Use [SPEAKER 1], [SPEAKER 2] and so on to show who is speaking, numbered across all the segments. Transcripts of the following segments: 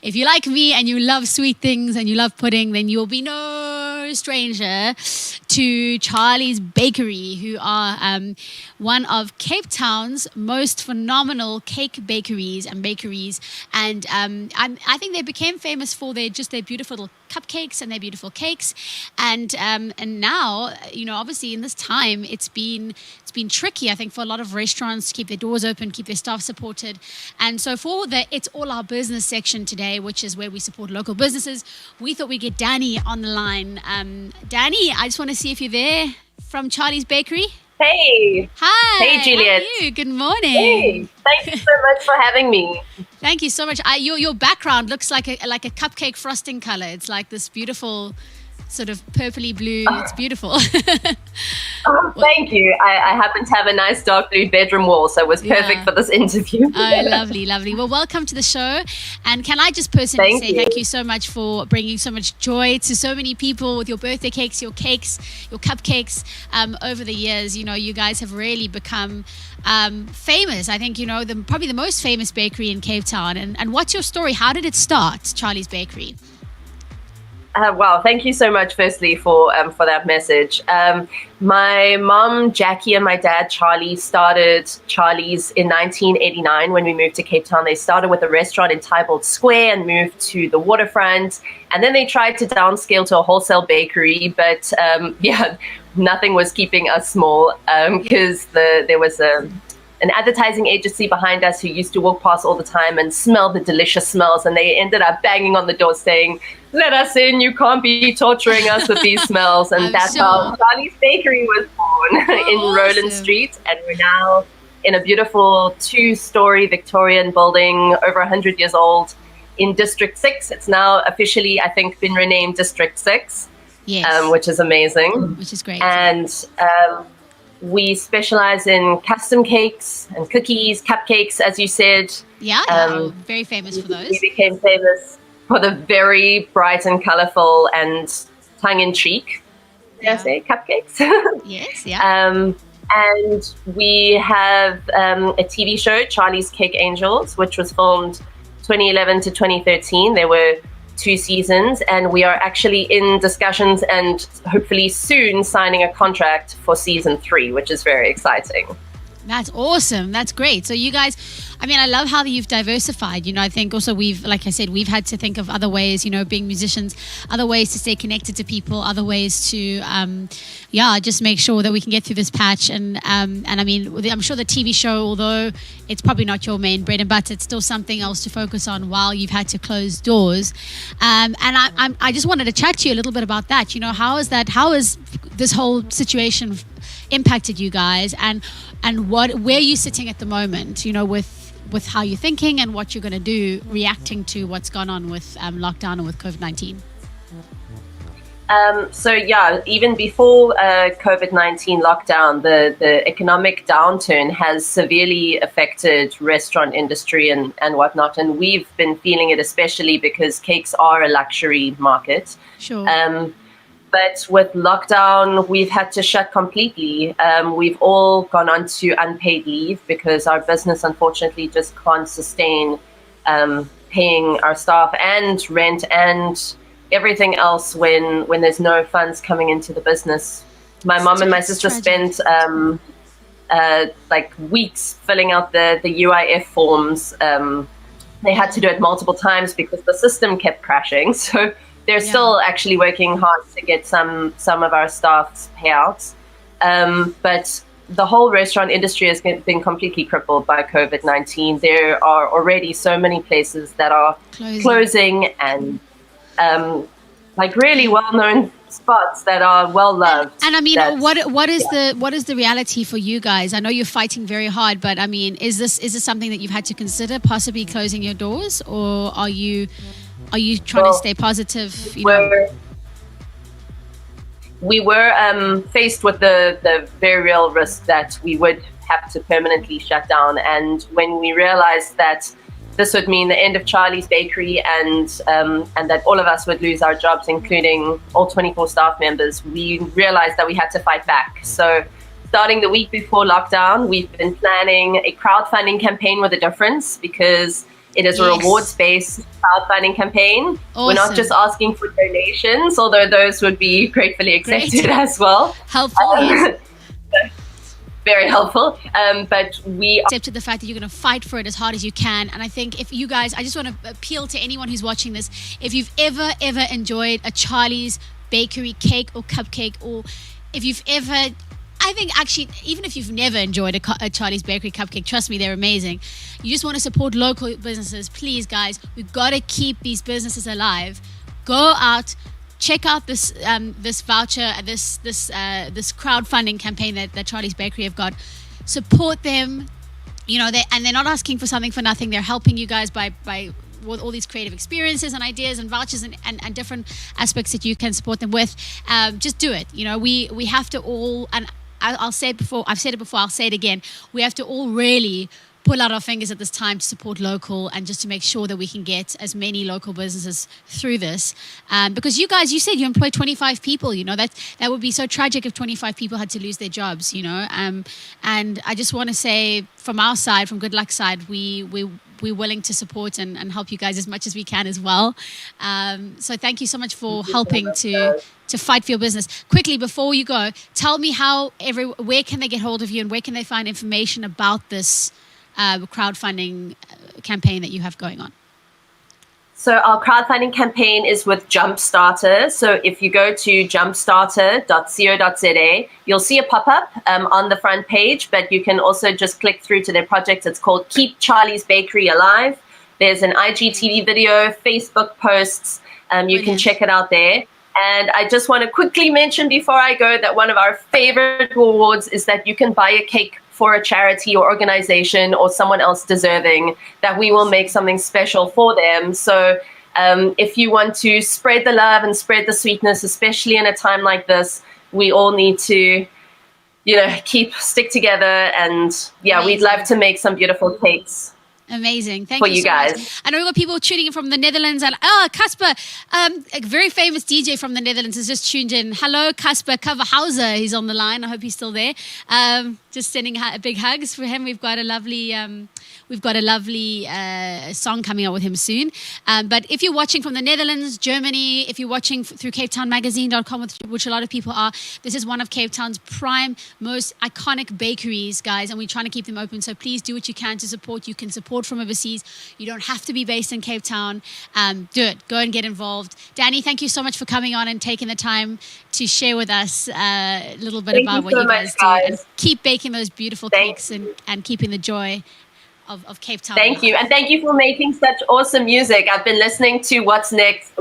[SPEAKER 1] if you like me and you love sweet things and you love pudding, then you'll be no stranger to Charly's Bakery, who are one of Cape Town's most phenomenal cake bakeries. And I think they became famous for their beautiful little cupcakes and their beautiful cakes. And now, obviously in this time, it's been tricky, I think, for a lot of restaurants to keep their doors open, keep their staff supported. And so for the It's All Our Business section today, which is where we support local businesses, we thought we'd get Danny on the line. Danny, I just want to see if you're there from Charly's Bakery.
[SPEAKER 2] Hey.
[SPEAKER 1] Hi.
[SPEAKER 2] Hey, Juliet.
[SPEAKER 1] How are you? Good morning.
[SPEAKER 2] Hey. Thank you so much for having me.
[SPEAKER 1] Thank you so much. Your background looks like a cupcake frosting color. It's like this beautiful sort of purpley blue. It's beautiful.
[SPEAKER 2] Oh, thank you. I happen to have a nice dark blue bedroom wall, so it was perfect for this interview.
[SPEAKER 1] Oh, lovely, lovely. Well, welcome to the show. And can I just personally say thank you so much for bringing so much joy to so many people with your birthday cakes, your cupcakes over the years. You guys have really become famous. I think, probably the most famous bakery in Cape Town. And what's your story? How did it start, Charly's Bakery?
[SPEAKER 2] Wow, thank you so much, firstly, for that message. My mom, Jackie, and my dad, Charly, started Charly's in 1989 when we moved to Cape Town. They started with a restaurant in Tybolt Square and moved to the waterfront. And then they tried to downscale to a wholesale bakery, but nothing was keeping us small because there was an advertising agency behind us who used to walk past all the time and smell the delicious smells. And they ended up banging on the door saying, "Let us in, you can't be torturing us with these smells." And that's how Charly's Bakery was born in Rowland Street. And we're now in a beautiful 2-story Victorian building, over 100 years old, in District 6. It's now officially, I think, been renamed District 6, which is amazing.
[SPEAKER 1] Which is great.
[SPEAKER 2] And we specialize in custom cakes and cookies, cupcakes, as you said.
[SPEAKER 1] Yeah, very famous for those.
[SPEAKER 2] We became famous for the very bright and colorful and tongue-in-cheek, did I say, cupcakes?
[SPEAKER 1] Yes, yeah.
[SPEAKER 2] And we have a TV show, Charly's Cake Angels, which was filmed 2011 to 2013. There were 2 seasons, and we are actually in discussions and hopefully soon signing a contract for season 3, which is very exciting.
[SPEAKER 1] That's awesome. That's great. So you guys, I love how you've diversified. I think also we've had to think of other ways, being musicians, other ways to stay connected to people, other ways to, just make sure that we can get through this patch. And I'm sure the TV show, although it's probably not your main bread and butter, it's still something else to focus on while you've had to close doors. And I just wanted to chat to you a little bit about that. How has this whole situation impacted you guys, and where are you sitting at the moment, with how you're thinking and what you're going to do reacting to what's gone on with lockdown and with COVID-19? Even before COVID-19 lockdown, the economic downturn has severely affected restaurant industry and whatnot. And we've been feeling it, especially because cakes are a luxury market. Sure.
[SPEAKER 2] But with lockdown, we've had to shut completely. We've all gone on to unpaid leave because our business, unfortunately, just can't sustain paying our staff and rent and everything else when there's no funds coming into the business. My mom and my sister spent weeks filling out the UIF forms. They had to do it multiple times because the system kept crashing. So they're still actually working hard to get some of our staff's payouts. But the whole restaurant industry has been completely crippled by COVID-19. There are already so many places that are closing and really well-known spots that are well-loved.
[SPEAKER 1] And what is the reality for you guys? I know you're fighting very hard, but is this something that you've had to consider, possibly closing your doors, or are you trying to stay positive? We were faced with the very real risk that we would have to permanently shut down. And when we realized that this would mean the end of Charly's Bakery and that all of us would lose our jobs, including all 24 staff members, we realized that we had to fight back. So starting the week before lockdown, we've been planning a crowdfunding campaign with a difference, because
[SPEAKER 2] It is a
[SPEAKER 1] Yes.
[SPEAKER 2] rewards-based crowdfunding campaign. We're not
[SPEAKER 1] Awesome.
[SPEAKER 2] just asking for donations, although those would be gratefully accepted
[SPEAKER 1] Great.
[SPEAKER 2] as well.
[SPEAKER 1] Helpful, yes.
[SPEAKER 2] Very helpful. But we
[SPEAKER 1] Accepted the fact that you're going to fight for it as hard as you can. And I think if you guys, I just want to appeal to anyone who's watching this, if you've ever enjoyed a Charlie's Bakery cake or cupcake, or if you've ever, I think actually, even if you've never enjoyed a Charlie's Bakery cupcake, trust me, they're amazing. You just want to support local businesses, please guys, we've got to keep these businesses alive. Go out, check out this voucher, this crowdfunding campaign that Charlie's Bakery have got. Support them. You know, they're not asking for something for nothing. They're helping you guys by with all these creative experiences and ideas and vouchers and different aspects that you can support them with. Just do it. You know, we have to all, and I'll say it before, I've said it before, I'll say it again. We have to all really pull out our fingers at this time to support local and just to make sure that we can get as many local businesses through this. Because you guys, you said you employ 25 people, you know, that would be so tragic if 25 people had to lose their jobs, you know. And I just want to say from our side, from GoodLuck side, we're willing to support and help you guys as much as we can as well. So thank you so much for helping to fight for your business. Quickly, before you go, tell me where can they get hold of you and where can they find information about this crowdfunding campaign that you have going on?
[SPEAKER 2] So our crowdfunding campaign is with Jumpstarter. So if you go to jumpstarter.co.za, you'll see a pop-up on the front page, but you can also just click through to their project. It's called Keep Charlie's Bakery Alive. There's an IGTV video, Facebook posts. You can check it out there. And I just want to quickly mention before I go that one of our favorite rewards is that you can buy a cake for a charity or organization or someone else deserving, that we will make something special for them. So if you want to spread the love and spread the sweetness, especially in a time like this, we all need to, you know, stick together. And yeah, we'd love to make some beautiful cakes.
[SPEAKER 1] Amazing. Thank you
[SPEAKER 2] so
[SPEAKER 1] guys.
[SPEAKER 2] Much.
[SPEAKER 1] I know we've got people tuning in from the Netherlands. And Casper, a very famous DJ from the Netherlands, has just tuned in. Hello, Casper Coverhauser. He's on the line. I hope he's still there. Just sending big hugs for him. We've got a lovely song coming out with him soon. But if you're watching from the Netherlands, Germany, if you're watching through CapeTownMagazine.com, which a lot of people are, this is one of Cape Town's prime, most iconic bakeries, guys, and we're trying to keep them open. So please do what you can to support. You can support from overseas. You don't have to be based in Cape Town. Do it. Go and get involved. Danny, thank you so much for coming on and taking the time to share with us a little bit about what you guys do. And keep baking those beautiful cakes and keeping the joy of Cape Town.
[SPEAKER 2] Thank you. And thank you for making such awesome music. I've been listening to What Next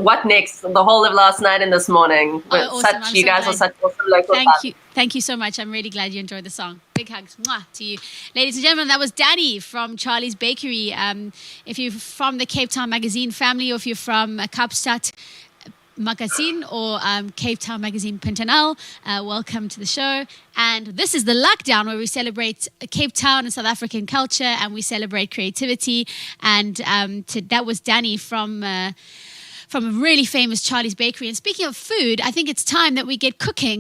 [SPEAKER 2] the whole of last night and this morning.
[SPEAKER 1] Awesome.
[SPEAKER 2] You guys are such awesome local fans.
[SPEAKER 1] Thank you so much. I'm really glad you enjoyed the song. Big hugs to you. Ladies and gentlemen, that was Danny from Charlie's Bakery. If you're from the Cape Town Magazine family, or if you're from Kaapstad Magazine or Cape Town Magazine Puntenal, welcome to the show. And this is the Lockdown, where we celebrate Cape Town and South African culture, and we celebrate creativity. And that was Danny from a really famous Charlie's Bakery. And speaking of food, I think it's time that we get cooking.